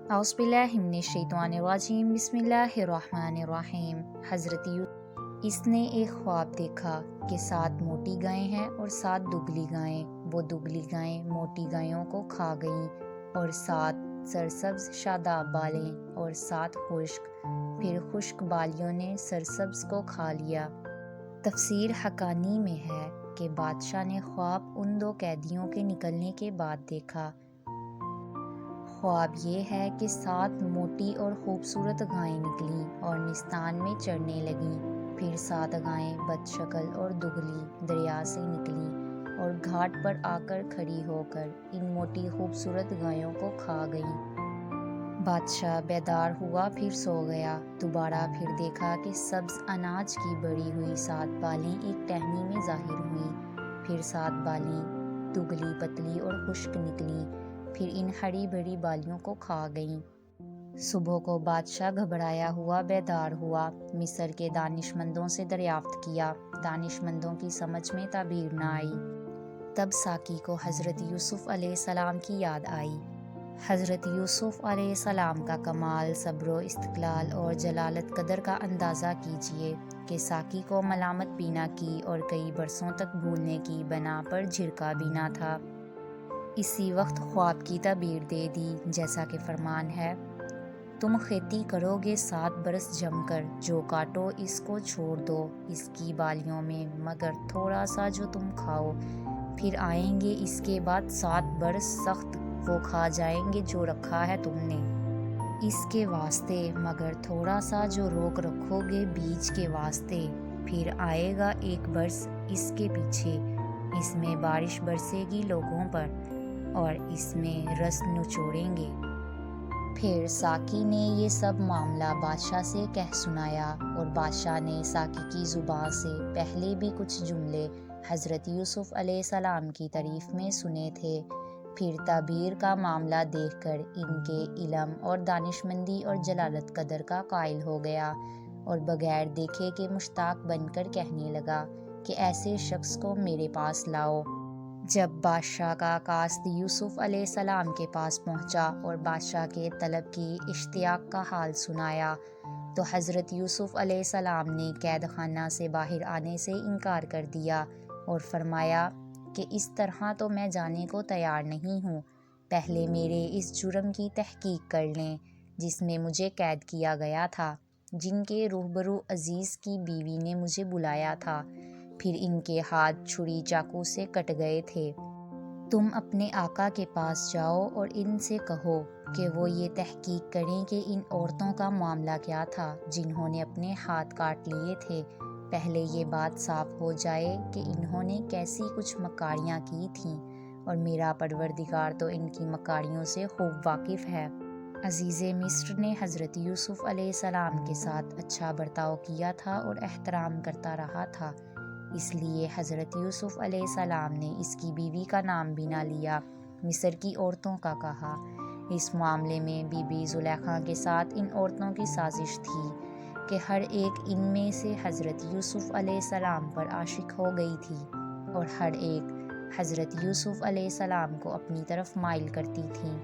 اعوذ باللہ من الشیطان الرجیم، بسم اللہ الرحمن الرحیم۔ حضرت اس نے ایک خواب دیکھا کہ 7 موٹی گائیں ہیں اور 7 دبلی گائیں۔ وہ دبلی گائیں موٹی گایوں کو کھا گئیں، اور 7 سرسبز شاداب بالیں اور 7 خشک، پھر خشک بالیوں نے سرسبز کو کھا لیا۔ تفسیر حقانی میں ہے کہ بادشاہ نے خواب ان 2 قیدیوں کے نکلنے کے بعد دیکھا۔ خواب یہ ہے کہ 7 موٹی اور خوبصورت گائیں نکلیں اور نستان میں چرنے لگیں، پھر 7 گائیں بد شکل اور دبلی دریا سے نکلیں اور گھاٹ پر آ کر کھڑی ہو کر ان موٹی خوبصورت گایوں کو کھا گئیں۔ بادشاہ بیدار ہوا، پھر سو گیا۔ دوبارہ پھر دیکھا کہ سبز اناج کی بڑی ہوئی 7 بالیں ایک ٹہنی میں ظاہر ہوئیں، پھر 7 بالیں دبلی پتلی اور خشک نکلیں، پھر ان ہری بھری بالیوں کو کھا گئیں۔ صبح کو بادشاہ گھبرایا ہوا بیدار ہوا، مصر کے دانشمندوں سے دریافت کیا، دانشمندوں کی سمجھ میں تعبیر نہ آئی۔ تب ساقی کو حضرت یوسف علیہ السلام کی یاد آئی۔ حضرت یوسف علیہ السلام کا کمال صبر و استقلال اور جلالت قدر کا اندازہ کیجیے کہ ساقی کو ملامت بھی نہ کی اور کئی برسوں تک بھولنے کی بنا پر جھڑکا بھی نہ تھا۔ اسی وقت خواب کی تعبیر دے دی، جیسا کہ فرمان ہے، تم کھیتی کرو گے 7 برس جم کر، جو کاٹو اس کو چھوڑ دو اس کی بالیوں میں، مگر تھوڑا سا جو تم کھاؤ، پھر آئیں گے اس کے بعد 7 برس سخت، وہ کھا جائیں گے جو رکھا ہے تم نے اس کے واسطے، مگر تھوڑا سا جو روک رکھو گے بیج کے واسطے، پھر آئے گا 1 برس اس کے پیچھے، اس میں بارش برسے گی لوگوں پر اور اس میں رس نچوڑیں گے۔ پھر ساقی نے یہ سب معاملہ بادشاہ سے کہہ سنایا، اور بادشاہ نے ساقی کی زبان سے پہلے بھی کچھ جملے حضرت یوسف علیہ السلام کی تعریف میں سنے تھے۔ پھر تعبیر کا معاملہ دیکھ کر ان کے علم اور دانشمندی اور جلالت قدر کا قائل ہو گیا، اور بغیر دیکھے کہ مشتاق بن کر کہنے لگا کہ ایسے شخص کو میرے پاس لاؤ۔ جب بادشاہ کا قاصد یوسف علیہ السلام کے پاس پہنچا اور بادشاہ کے طلب کی اشتیاق کا حال سنایا، تو حضرت یوسف علیہ السلام نے قید خانہ سے باہر آنے سے انکار کر دیا اور فرمایا کہ اس طرح تو میں جانے کو تیار نہیں ہوں، پہلے میرے اس جرم کی تحقیق کر لیں جس میں مجھے قید کیا گیا تھا، جن کے روبرو عزیز کی بیوی نے مجھے بلایا تھا، پھر ان کے ہاتھ چھری چاقو سے کٹ گئے تھے۔ تم اپنے آقا کے پاس جاؤ اور ان سے کہو کہ وہ یہ تحقیق کریں کہ ان عورتوں کا معاملہ کیا تھا جنہوں نے اپنے ہاتھ کاٹ لیے تھے، پہلے یہ بات صاف ہو جائے کہ انہوں نے کیسی کچھ مکاریاں کی تھیں، اور میرا پروردگار تو ان کی مکاریوں سے خوب واقف ہے۔ عزیز مصر نے حضرت یوسف علیہ السلام کے ساتھ اچھا برتاؤ کیا تھا اور احترام کرتا رہا تھا، اس لیے حضرت یوسف علیہ السلام نے اس کی بیوی کا نام بھی نہ لیا، مصر کی عورتوں کا کہا۔ اس معاملے میں بی بی زلیخا کے ساتھ ان عورتوں کی سازش تھی کہ ہر ایک ان میں سے حضرت یوسف علیہ السلام پر عاشق ہو گئی تھی، اور ہر ایک حضرت یوسف علیہ السلام کو اپنی طرف مائل کرتی تھیں۔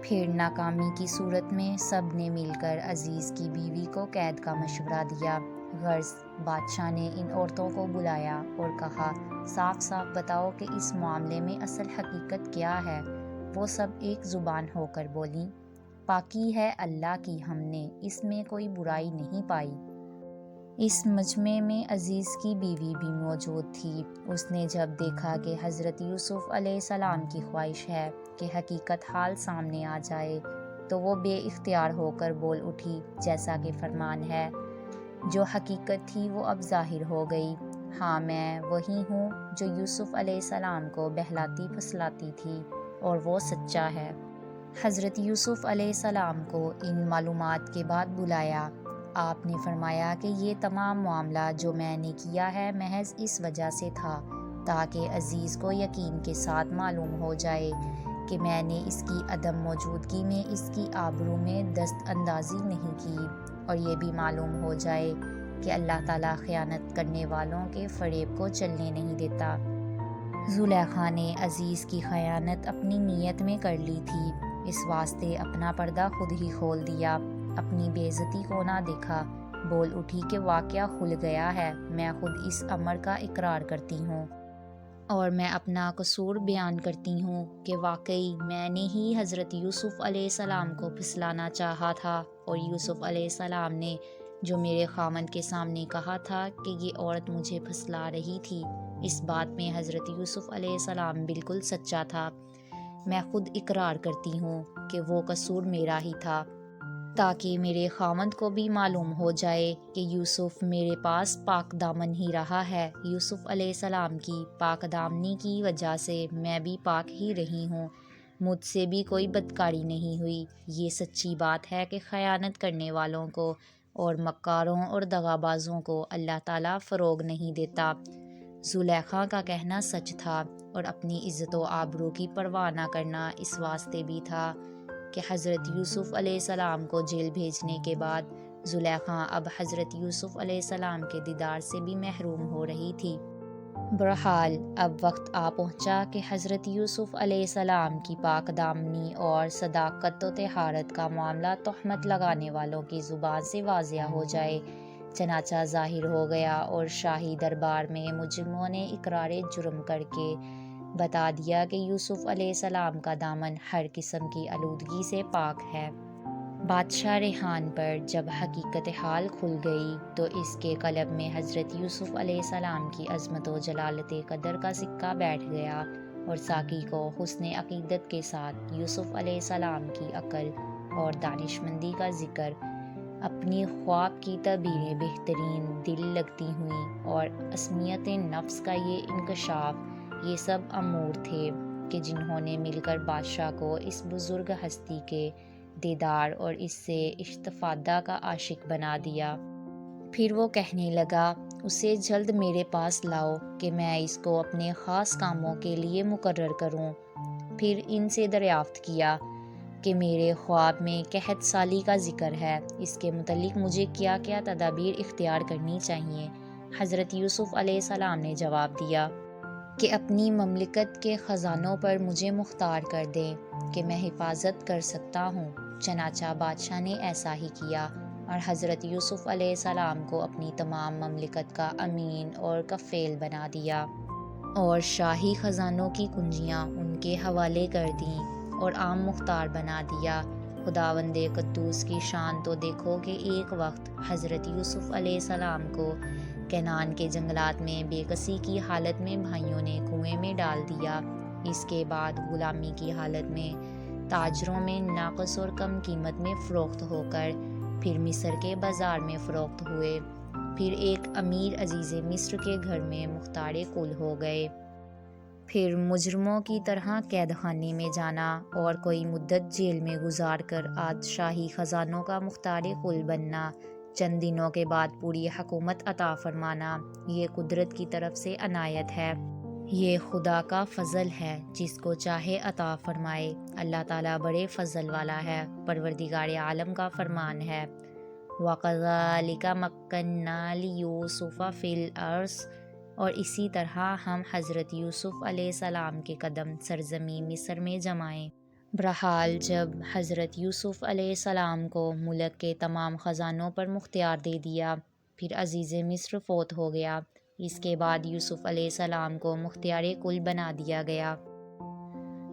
پھر ناکامی کی صورت میں سب نے مل کر عزیز کی بیوی کو قید کا مشورہ دیا۔ غرض بادشاہ نے ان عورتوں کو بلایا اور کہا، صاف صاف بتاؤ کہ اس معاملے میں اصل حقیقت کیا ہے۔ وہ سب ایک زبان ہو کر بولیں، پاکی ہے اللہ کی، ہم نے اس میں کوئی برائی نہیں پائی۔ اس مجمع میں عزیز کی بیوی بھی موجود تھی۔ اس نے جب دیکھا کہ حضرت یوسف علیہ السلام کی خواہش ہے کہ حقیقت حال سامنے آ جائے، تو وہ بے اختیار ہو کر بول اٹھی، جیسا کہ فرمان ہے، جو حقیقت تھی وہ اب ظاہر ہو گئی، ہاں میں وہی ہوں جو یوسف علیہ السلام کو بہلاتی پھسلاتی تھی، اور وہ سچا ہے۔ حضرت یوسف علیہ السلام کو ان معلومات کے بعد بلایا۔ آپ نے فرمایا کہ یہ تمام معاملہ جو میں نے کیا ہے محض اس وجہ سے تھا تاکہ عزیز کو یقین کے ساتھ معلوم ہو جائے کہ میں نے اس کی عدم موجودگی میں اس کی آبرو میں دست اندازی نہیں کی، اور یہ بھی معلوم ہو جائے کہ اللہ تعالیٰ خیانت کرنے والوں کے فریب کو چلنے نہیں دیتا۔ زلیخا نے عزیز کی خیانت اپنی نیت میں کر لی تھی، اس واسطے اپنا پردہ خود ہی کھول دیا، اپنی بے عزتی کو نہ دیکھا، بول اٹھی کہ واقعہ کھل گیا ہے، میں خود اس امر کا اقرار کرتی ہوں اور میں اپنا قصور بیان کرتی ہوں کہ واقعی میں نے ہی حضرت یوسف علیہ السلام کو پھسلانا چاہا تھا، اور یوسف علیہ السلام نے جو میرے خامند کے سامنے کہا تھا کہ یہ عورت مجھے پھسلا رہی تھی، اس بات میں حضرت یوسف علیہ السلام بالکل سچا تھا۔ میں خود اقرار کرتی ہوں کہ وہ قصور میرا ہی تھا، تاکہ میرے خامند کو بھی معلوم ہو جائے کہ یوسف میرے پاس پاک دامن ہی رہا ہے۔ یوسف علیہ السلام کی پاک دامنی کی وجہ سے میں بھی پاک ہی رہی ہوں، مجھ سے بھی کوئی بدکاری نہیں ہوئی۔ یہ سچی بات ہے کہ خیانت کرنے والوں کو اور مکاروں اور دغابازوں کو اللہ تعالیٰ فروغ نہیں دیتا۔ زلیخا کا کہنا سچ تھا، اور اپنی عزت و آبرو کی پرواہ نہ کرنا اس واسطے بھی تھا کہ حضرت یوسف علیہ السلام کو جیل بھیجنے کے بعد زلیخا اب حضرت یوسف علیہ السلام کے دیدار سے بھی محروم ہو رہی تھی۔ بہرحال اب وقت آ پہنچا کہ حضرت یوسف علیہ السلام کی پاک دامنی اور صداقت و طہارت کا معاملہ تہمت لگانے والوں کی زبان سے واضح ہو جائے۔ چنانچہ ظاہر ہو گیا اور شاہی دربار میں مجرموں نے اقرار جرم کر کے بتا دیا کہ یوسف علیہ السلام کا دامن ہر قسم کی آلودگی سے پاک ہے۔ بادشاہ ریحان پر جب حقیقت حال کھل گئی تو اس کے قلب میں حضرت یوسف علیہ السلام کی عظمت و جلالت قدر کا سکہ بیٹھ گیا، اور ساقی کو حسن عقیدت کے ساتھ یوسف علیہ السلام کی عقل اور دانشمندی کا ذکر، اپنی خواب کی تعبیریں بہترین دل لگتی ہوئیں، اور عصمیت نفس کا یہ انکشاف، یہ سب امور تھے کہ جنہوں نے مل کر بادشاہ کو اس بزرگ ہستی کے دیدار اور اس سے استفادہ کا عاشق بنا دیا۔ پھر وہ کہنے لگا، اسے جلد میرے پاس لاؤ کہ میں اس کو اپنے خاص کاموں کے لیے مقرر کروں۔ پھر ان سے دریافت کیا کہ میرے خواب میں قحط سالی کا ذکر ہے، اس کے متعلق مجھے کیا کیا تدابیر اختیار کرنی چاہیے۔ حضرت یوسف علیہ السلام نے جواب دیا کہ اپنی مملکت کے خزانوں پر مجھے مختار کر دیں کہ میں حفاظت کر سکتا ہوں۔ چنانچہ بادشاہ نے ایسا ہی کیا، اور حضرت یوسف علیہ السلام کو اپنی تمام مملکت کا امین اور کفیل بنا دیا، اور شاہی خزانوں کی کنجیاں ان کے حوالے کر دیں، اور عام مختار بنا دیا۔ خداوند قدوس کی شان تو دیکھو کہ ایک وقت حضرت یوسف علیہ السلام کو کینان کے جنگلات میں بے کسی کی حالت میں بھائیوں نے کنویں میں ڈال دیا۔ اس کے بعد غلامی کی حالت میں تاجروں میں ناقص اور کم قیمت میں فروخت ہو کر پھر مصر کے بازار میں فروخت ہوئے، پھر ایک امیر عزیز مصر کے گھر میں مختار کل ہو گئے، پھر مجرموں کی طرح قید خانے میں جانا، اور کوئی مدت جیل میں گزار کر آج شاہی خزانوں کا مختار کل بننا، چند دنوں کے بعد پوری حکومت عطا فرمانا، یہ قدرت کی طرف سے عنایت ہے، یہ خدا کا فضل ہے، جس کو چاہے عطا فرمائے۔ اللہ تعالیٰ بڑے فضل والا ہے۔ پروردگار عالم کا فرمان ہے، وَكَذَلِكَ مَكَّنَّا لِيُوسُفَ فِي الْأَرْضِ، اور اسی طرح ہم حضرت یوسف علیہ السلام کے قدم سرزمین مصر میں جمائیں۔ بہرحال جب حضرت یوسف علیہ السلام کو ملک کے تمام خزانوں پر مختار دے دیا، پھر عزیز مصر فوت ہو گیا۔ اس کے بعد یوسف علیہ السلام کو مختار کل بنا دیا گیا۔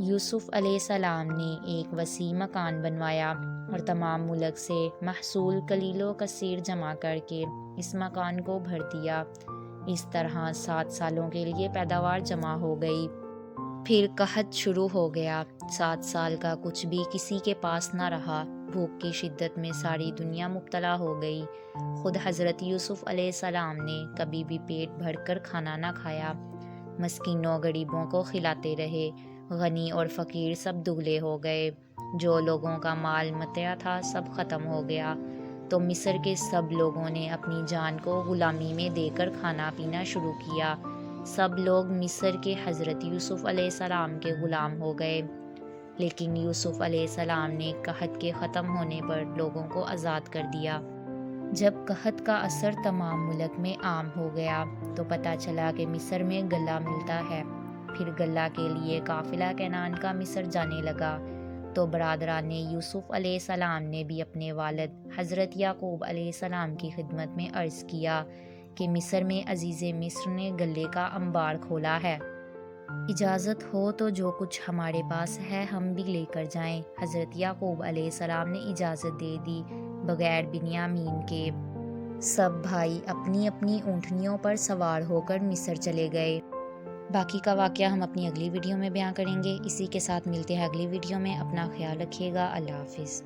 یوسف علیہ السلام نے ایک وسیع مکان بنوایا اور تمام ملک سے محصول قلیل و کثیر جمع کر کے اس مکان کو بھر دیا۔ اس طرح 7 سالوں کے لیے پیداوار جمع ہو گئی۔ پھر قحط شروع ہو گیا۔ 7 سال کا کچھ بھی کسی کے پاس نہ رہا۔ بھوک کی شدت میں ساری دنیا مبتلا ہو گئی۔ خود حضرت یوسف علیہ السلام نے کبھی بھی پیٹ بھر کر کھانا نہ کھایا، مسکینوں غریبوں کو کھلاتے رہے۔ غنی اور فقیر سب دگلے ہو گئے۔ جو لوگوں کا مال متاع تھا سب ختم ہو گیا، تو مصر کے سب لوگوں نے اپنی جان کو غلامی میں دے کر کھانا پینا شروع کیا۔ سب لوگ مصر کے حضرت یوسف علیہ السلام کے غلام ہو گئے، لیکن یوسف علیہ السلام نے قحط کے ختم ہونے پر لوگوں کو آزاد کر دیا۔ جب قحط کا اثر تمام ملک میں عام ہو گیا تو پتہ چلا کہ مصر میں غلہ ملتا ہے۔ پھر غلہ کے لیے قافلہ کینان کا مصر جانے لگا، تو برادران یوسف علیہ السلام نے بھی اپنے والد حضرت یعقوب علیہ السلام کی خدمت میں عرض کیا کہ مصر میں عزیز مصر نے غلے کا انبار کھولا ہے، اجازت ہو تو جو کچھ ہمارے پاس ہے ہم بھی لے کر جائیں۔ حضرت یعقوب علیہ السلام نے اجازت دے دی۔ بغیر بنیامین کے سب بھائی اپنی اپنی اونٹنیوں پر سوار ہو کر مصر چلے گئے۔ باقی کا واقعہ ہم اپنی اگلی ویڈیو میں بیان کریں گے۔ اسی کے ساتھ ملتے ہیں اگلی ویڈیو میں۔ اپنا خیال رکھیے گا۔ اللہ حافظ۔